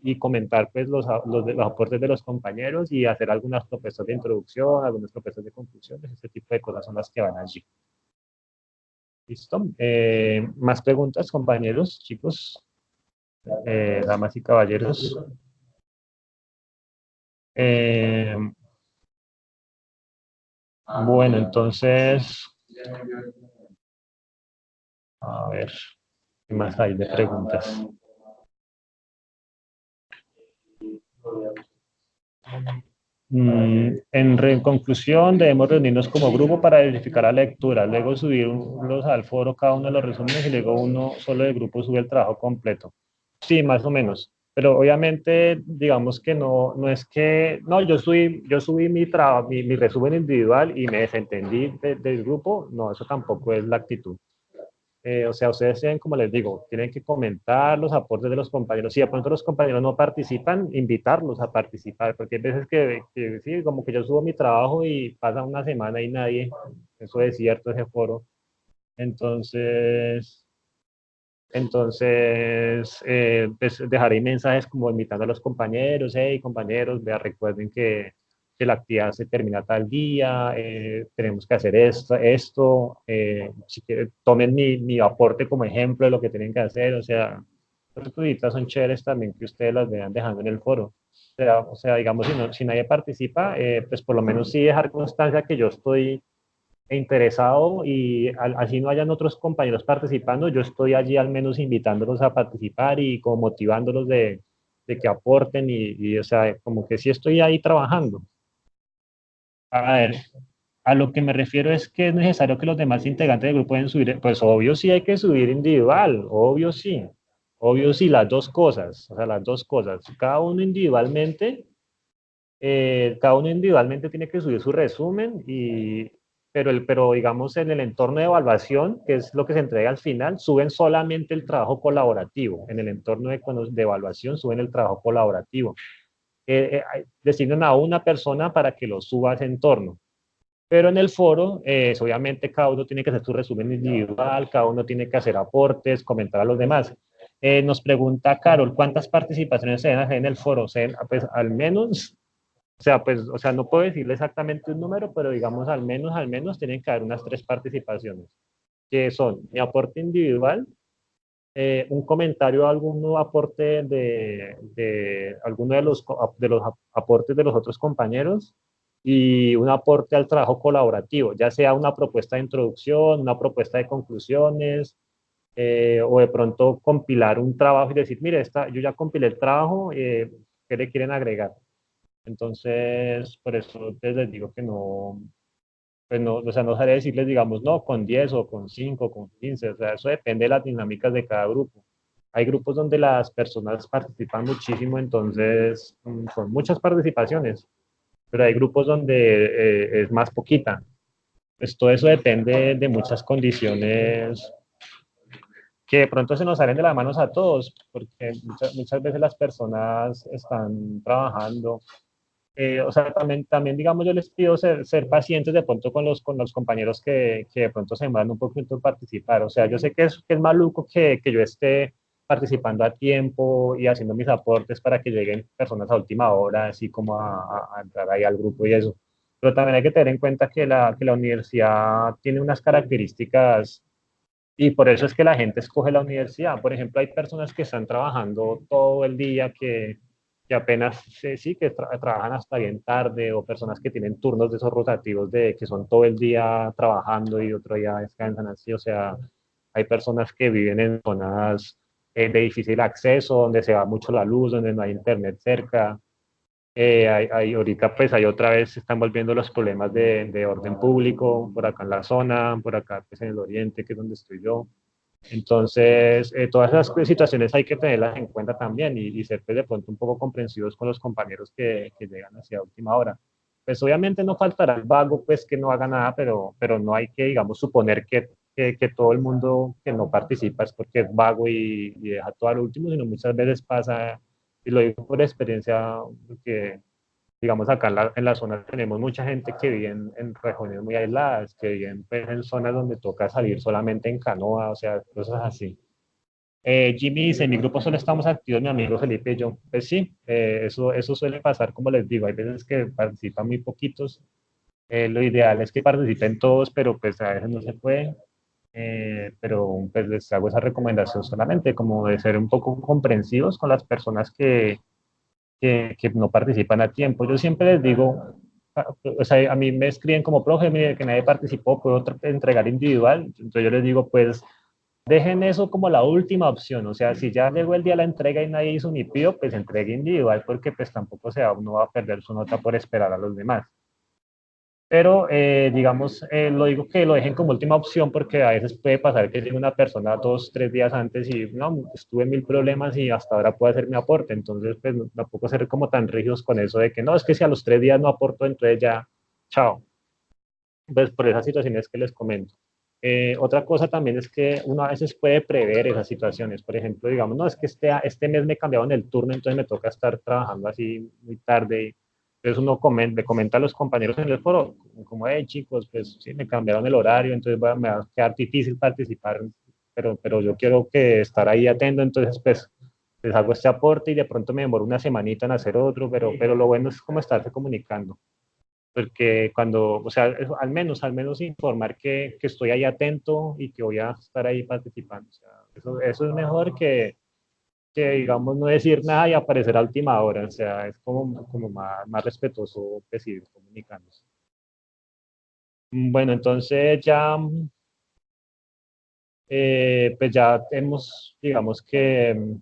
y comentar pues, los aportes de los compañeros y hacer algunas propuestas de introducción, algunas propuestas de conclusiones, ese tipo de cosas son las que van allí. ¿Listo? ¿Más preguntas, compañeros, chicos, damas y caballeros? Eh, bueno, entonces, a ver, ¿qué más hay de preguntas? En conclusión, debemos reunirnos como grupo para verificar la lectura, luego subirlos al foro cada uno de los resúmenes y luego uno solo del grupo sube el trabajo completo. Sí, más o menos. Pero obviamente, digamos que no es que, no, yo subí mi resumen individual y me desentendí del grupo. No, eso tampoco es la actitud. O sea, ustedes tienen, como les digo, tienen que comentar los aportes de los compañeros. Si de pronto los compañeros no participan, invitarlos a participar, porque hay veces que sí, como que yo subo mi trabajo y pasa una semana y nadie, eso es cierto, ese foro. Entonces, pues dejaré mensajes como invitando a los compañeros, hey compañeros, vea, recuerden que la actividad se termina tal día, tenemos que hacer esto, si quieren, tomen mi aporte como ejemplo de lo que tienen que hacer, o sea, las actividades son chéveres también que ustedes las vean dejando en el foro. O sea, digamos, si nadie participa, pues por lo menos sí dejar constancia que yo estoy interesado y así no hayan otros compañeros participando, yo estoy allí al menos invitándolos a participar y como motivándolos de que aporten o sea, como que sí estoy ahí trabajando. A ver, a lo que me refiero es que es necesario que los demás integrantes del grupo pueden subir, pues obvio sí hay que subir individual, obvio sí, las dos cosas, o sea, las dos cosas, cada uno individualmente tiene que subir su resumen, pero digamos en el entorno de evaluación, que es lo que se entrega al final, suben solamente el trabajo colaborativo. En el entorno de evaluación suben el trabajo colaborativo. Designan a una persona para que lo suba a ese entorno. Pero en el foro, obviamente cada uno tiene que hacer su resumen individual, cada uno tiene que hacer aportes, comentar a los demás. Nos pregunta Carol, ¿cuántas participaciones se deben hacer en el foro? Pues al menos, o sea, no puedo decirle exactamente un número, pero digamos al menos tienen que haber unas 3 participaciones, que son mi aporte individual, un comentario, algún aporte de alguno de los aportes de los otros compañeros y un aporte al trabajo colaborativo, ya sea una propuesta de introducción, una propuesta de conclusiones, o de pronto compilar un trabajo y decir, mire, yo ya compilé el trabajo, ¿qué le quieren agregar? Entonces, por eso les digo que no, pues no, o sea, no sabría decirles, digamos, no, con 10 o con 5 con 15, o sea, eso depende de las dinámicas de cada grupo. Hay grupos donde las personas participan muchísimo, entonces son muchas participaciones, pero hay grupos donde es más poquita. Pues todo eso depende de muchas condiciones que de pronto se nos salen de las manos a todos, porque muchas veces las personas están trabajando. O sea, también, digamos, yo les pido ser pacientes de pronto con los compañeros que de pronto se demoran un poquito en participar. O sea, yo sé que es maluco que yo esté participando a tiempo y haciendo mis aportes para que lleguen personas a última hora, así como a entrar ahí al grupo y eso. Pero también hay que tener en cuenta que la universidad tiene unas características y por eso es que la gente escoge la universidad. Por ejemplo, hay personas que están trabajando todo el día, que apenas, sí, que trabajan hasta bien tarde, o personas que tienen turnos de esos rotativos de que son todo el día trabajando y otro día descansan así. O sea, hay personas que viven en zonas de difícil acceso, donde se va mucho la luz, donde no hay internet cerca. Ahorita pues hay otra vez, se están volviendo los problemas de orden público por acá en la zona, por acá pues en el oriente, que es donde estoy yo. Entonces, todas esas situaciones hay que tenerlas en cuenta también y ser pues, de pronto un poco comprensivos con los compañeros que llegan hacia última hora. Pues obviamente no faltará el vago pues que no haga nada, pero no hay que, digamos, suponer que todo el mundo que no participa es porque es vago y deja todo al último, sino muchas veces pasa, y lo digo por experiencia, que digamos acá en la zona tenemos mucha gente que vive en regiones muy aisladas, que viven pues, en zonas donde toca salir solamente en canoa, o sea, cosas así. Jimmy dice, en mi grupo solo estamos activos mi amigo Felipe y yo. Pues sí, eso suele pasar, como les digo, hay veces que participan muy poquitos. Lo ideal es que participen todos, pero pues a veces no se puede. Pero pues les hago esa recomendación solamente, como de ser un poco comprensivos con las personas que no participan a tiempo. Yo siempre les digo, o sea, a mí me escriben como profe, mire, que nadie participó, puedo entregar individual. Entonces yo les digo, pues dejen eso como la última opción. O sea, si ya llegó el día de la entrega y nadie hizo ni pío, pues entregue individual, porque pues tampoco uno va a perder su nota por esperar a los demás. Pero, digamos, lo digo que lo dejen como última opción porque a veces puede pasar que llegue una persona 2, 3 días antes y no, estuve en 1000 problemas y hasta ahora puedo hacer mi aporte. Entonces, pues tampoco ser como tan rígidos con eso de que no, es que si a los 3 días no aporto, entonces ya, chao. Pues por esas situaciones que les comento. Otra cosa también es que uno a veces puede prever esas situaciones. Por ejemplo, digamos, no, es que este mes me cambiaron el turno, entonces me toca estar trabajando así muy tarde. Entonces uno le comenta a los compañeros en el foro, como, hey chicos, pues sí, me cambiaron el horario, entonces me va a quedar difícil participar, pero yo quiero que estar ahí atento, entonces pues les hago este aporte y de pronto me demoro una semanita en hacer otro, pero lo bueno es como estarse comunicando porque cuando, o sea, al menos informar que estoy ahí atento y que voy a estar ahí participando. O sea, eso es mejor que, digamos, no decir nada y aparecer a última hora. O sea, es como más respetuoso decidir comunicándose. Bueno, entonces ya, pues ya hemos, digamos que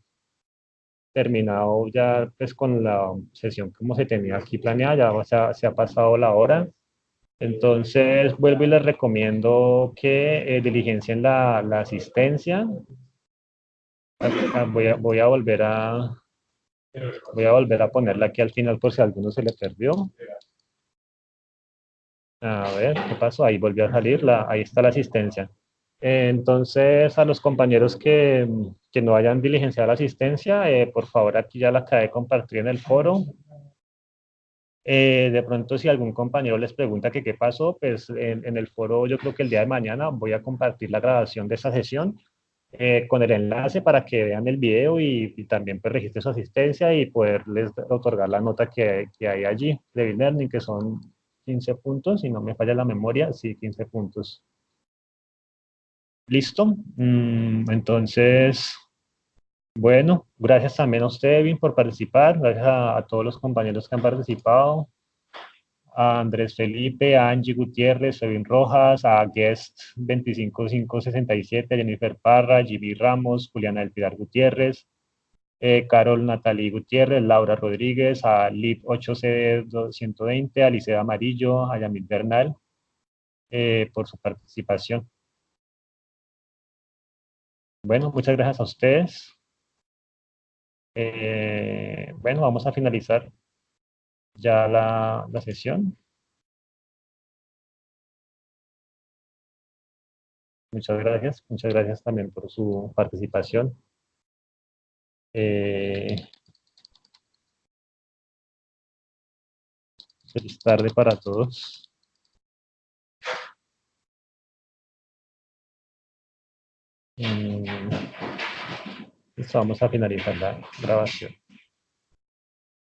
terminado ya pues con la sesión como se tenía aquí planeada, ya se ha pasado la hora. Entonces, vuelvo y les recomiendo que diligencien la asistencia. Voy a volver a ponerla aquí al final por si a alguno se le perdió. A ver, ¿qué pasó? Ahí volvió a salir, ahí está la asistencia. Entonces, a los compañeros que no hayan diligenciado la asistencia, por favor, aquí ya la acabé de compartir en el foro. De pronto, si algún compañero les pregunta que qué pasó, pues en el foro yo creo que el día de mañana voy a compartir la grabación de esta sesión con el enlace para que vean el video y también pues registre su asistencia y poderles otorgar la nota que hay allí de e-learning, que son 15 puntos, si no me falla la memoria, sí, 15 puntos. ¿Listo? Entonces, bueno, gracias también a usted, Evin, por participar, gracias a todos los compañeros que han participado, a Andrés Felipe, a Angie Gutiérrez, Evin Rojas, a Guest 25567, Jennifer Parra, Jimmy Ramos, Juliana del Pilar Gutiérrez, Carol Natalie Gutiérrez, Laura Rodríguez, a Lip 8C120, a Liceo Amarillo, a Yamil Bernal, por su participación. Bueno, muchas gracias a ustedes. Bueno, vamos a finalizar ya la sesión. Muchas gracias también por su participación. Feliz tarde para todos. Listo, vamos a finalizar la grabación.